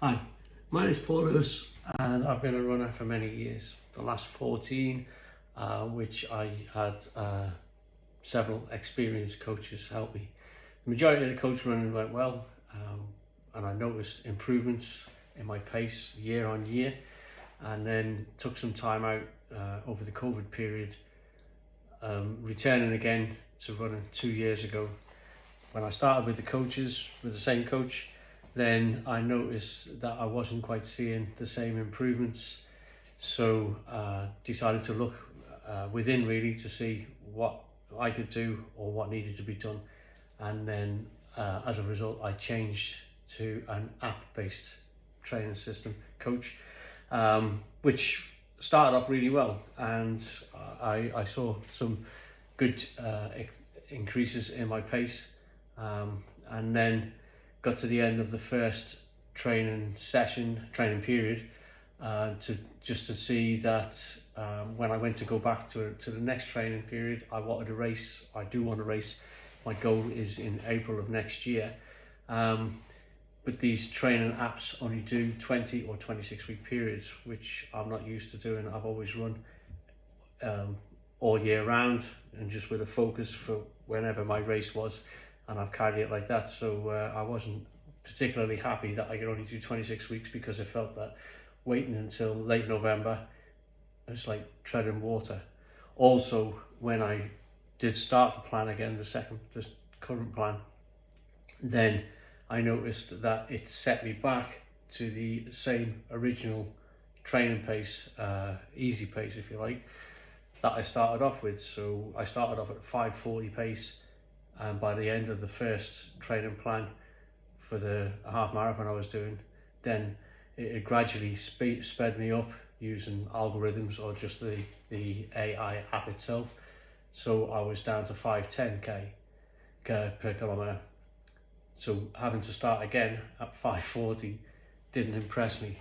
Hi, my name is Paul Lewis and I've been a runner for many years, the last 14, which I had several experienced coaches help me. The majority of the coach running went well, and I noticed improvements in my pace year on year, and then took some time out over the COVID period, returning again to running 2 years ago. When I started with the same coach, then I noticed that I wasn't quite seeing the same improvements, so decided to look within really to see what I could do or what needed to be done, and then as a result I changed to an app-based training system coach, which started off really well, and I saw some good increases in my pace, and then got to the end of the first training period, to see that when I went to go back to the next training period, I do want to race. My goal is in April of next year, but these training apps only do 20 or 26 week periods, which I'm not used to doing. I've always run all year round and just with a focus for whenever my race was, and I've carried it like that. So I wasn't particularly happy that I could only do 26 weeks, because I felt that waiting until late November, it's like treading water. Also, when I did start the plan again, the current plan, then I noticed that it set me back to the same original training pace, easy pace if you like, that I started off with. So I started off at 5:40 pace, and by the end of the first training plan for the half marathon I was doing, then it gradually sped me up using algorithms or just the AI app itself. So I was down to 5:10 per kilometre. So having to start again at 5:40 didn't impress me.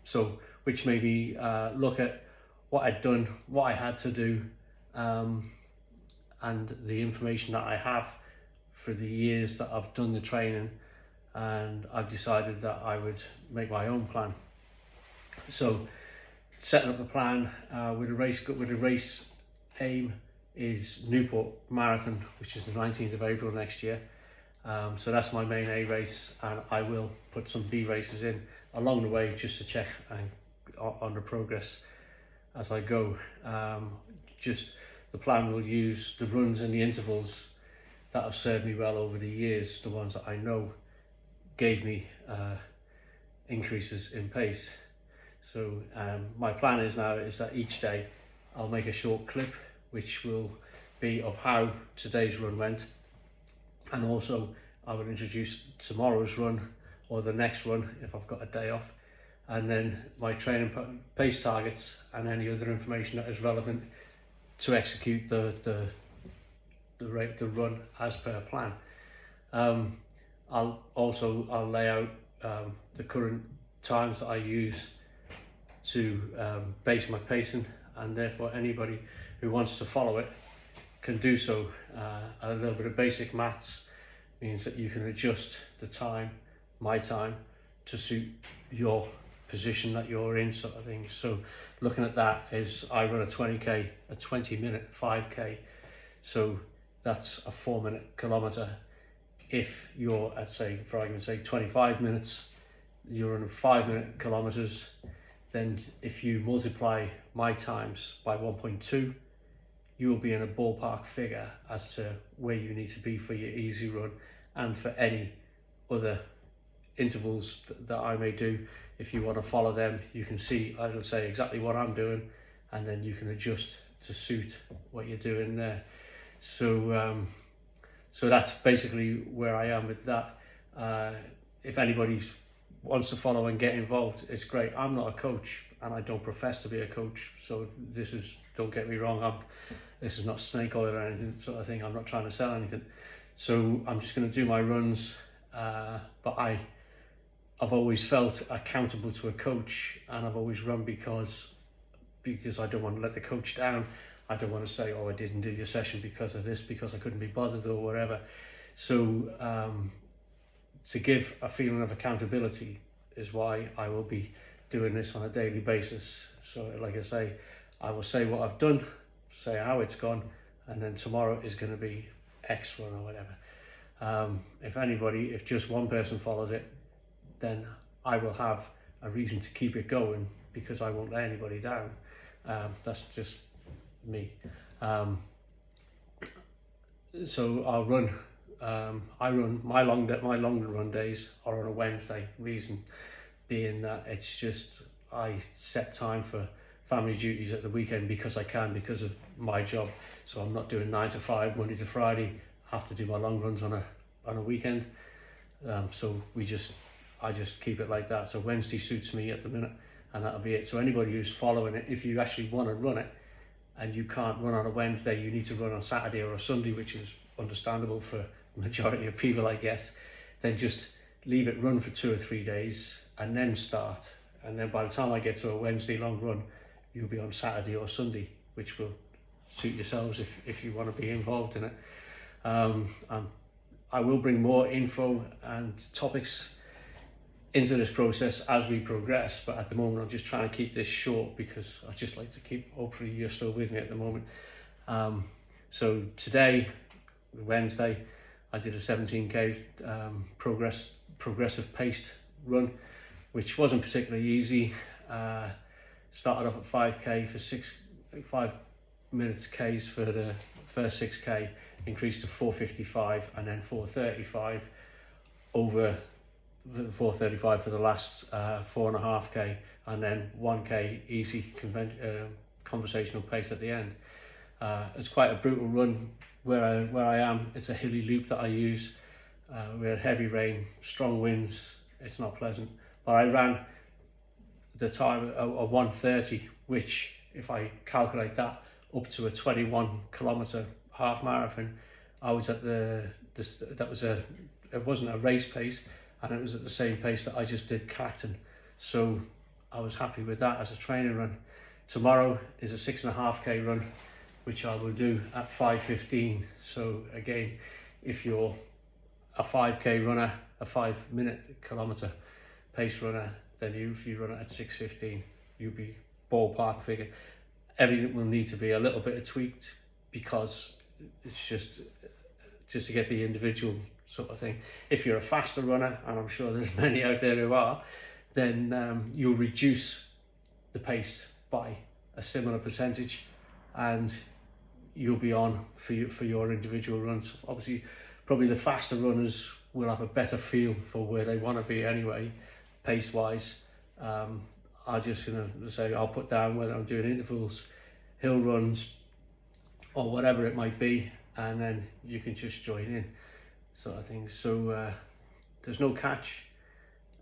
So which made me look at what I'd done, what I had to do, and the information that I have for the years that I've done the training, and I've decided that I would make my own plan. So setting up the plan with a race aim is Newport Marathon, which is the 19th of April next year. So that's my main A race, and I will put some B races in along the way just to check on the progress as I go. Just the plan will use the runs and the intervals that have served me well over the years, the ones that I know gave me increases in pace. So my plan is that each day I'll make a short clip which will be of how today's run went, and also I will introduce tomorrow's run or the next run if I've got a day off, and then my training pace targets and any other information that is relevant to execute the run as per plan. I'll lay out the current times that I use to base my pacing, and therefore anybody who wants to follow it can do so. A little bit of basic maths means that you can adjust the time, my time, to suit your position that you're in, sort of thing. So looking at that is, I run a 20-minute 5k, so that's a 4-minute kilometre. If you're at, say, for argument's sake, 25 minutes, you're running 5-minute kilometres, then if you multiply my times by 1.2, you will be in a ballpark figure as to where you need to be for your easy run and for any other intervals that I may do. If you want to follow them, you can see, I'll say exactly what I'm doing, and then you can adjust to suit what you're doing there. So so that's basically where I am with that. If anybody wants to follow and get involved, it's great. I'm not a coach, and I don't profess to be a coach, so don't get me wrong, this is not snake oil or anything sort of thing. I'm not trying to sell anything. So I'm just going to do my runs, but I've always felt accountable to a coach, and I've always run because I don't want to let the coach down. I don't want to say, oh, I didn't do your session because of this, because I couldn't be bothered or whatever. So to give a feeling of accountability is why I will be doing this on a daily basis. So like I say, I will say what I've done, say how it's gone, and then tomorrow is going to be X run or whatever. If just one person follows it, then I will have a reason to keep it going, because I won't let anybody down. That's just me. So I'll run. I run my long run days are on a Wednesday. Reason being that it's just I set time for family duties at the weekend because I can, because of my job. So I'm not doing 9 to 5 Monday to Friday. I have to do my long runs on a weekend. So I just keep it like that. So Wednesday suits me at the minute, and that'll be it. So anybody who's following it, if you actually want to run it and you can't run on a Wednesday, you need to run on Saturday or a Sunday, which is understandable for the majority of people, I guess, then just leave it run for 2 or 3 days and then start. And then by the time I get to a Wednesday long run, you'll be on Saturday or Sunday, which will suit yourselves if you want to be involved in it. I will bring more info and topics into this process as we progress, but at the moment I'm just trying to keep this short because I just like to keep, hopefully you're still with me at the moment. So today, Wednesday, I did a 17k progressive paced run, which wasn't particularly easy. Started off at 5k for 5 minutes Ks for the first 6k, increased to 4:55 and then 4:35 over 4:35 for the last 4.5k, and then 1k easy conversational pace at the end. It's quite a brutal run where I am. It's a hilly loop that I use. We had heavy rain, strong winds. It's not pleasant, but I ran the time of 1:30, which if I calculate that up to a 21 kilometer half marathon, I was at it wasn't a race pace, and it was at the same pace that I just did Clacton. So I was happy with that as a training run. Tomorrow is a 6.5k run, which I will do at 5:15. So again, if you're a 5k runner, a 5 kilometer pace runner, then if you run it at 6:15, you'll be ballpark figure. Everything will need to be a little bit tweaked because it's just to get the individual sort of thing. If you're a faster runner, and I'm sure there's many out there who are, then you'll reduce the pace by a similar percentage, and you'll be on for your individual runs. Obviously, probably the faster runners will have a better feel for where they want to be anyway, pace wise. I'm just gonna say I'll put down whether I'm doing intervals, hill runs, or whatever it might be, and then you can just join in, sort of thing. So there's no catch.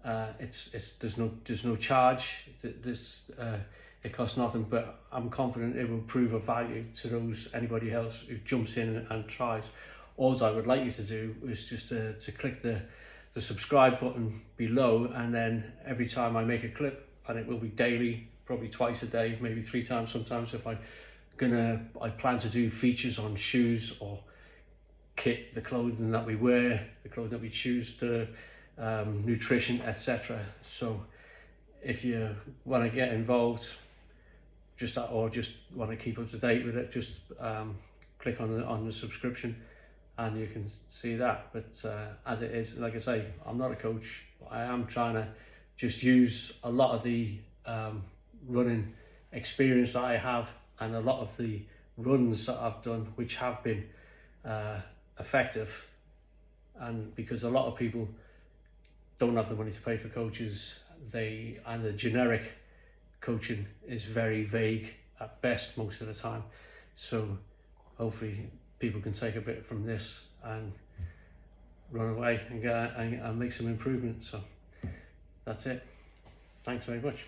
There's no charge. It costs nothing, but I'm confident it will prove of value to anybody else who jumps in and tries. All I would like you to do is just to click the subscribe button below, and then every time I make a clip, and it will be daily, probably twice a day, maybe 3 times sometimes if I plan to do features on shoes or kit, the clothing that we wear, the clothing that we choose, the nutrition, etc. So if you want to get involved, or just want to keep up to date with it, just click on the subscription and you can see that. But as it is, like I say, I'm not a coach. I am trying to just use a lot of the running experience that I have and a lot of the runs that I've done, which have been effective. And because a lot of people don't have the money to pay for coaches, and the generic coaching is very vague at best most of the time. So hopefully people can take a bit from this and run away and make some improvements. So that's it. Thanks very much.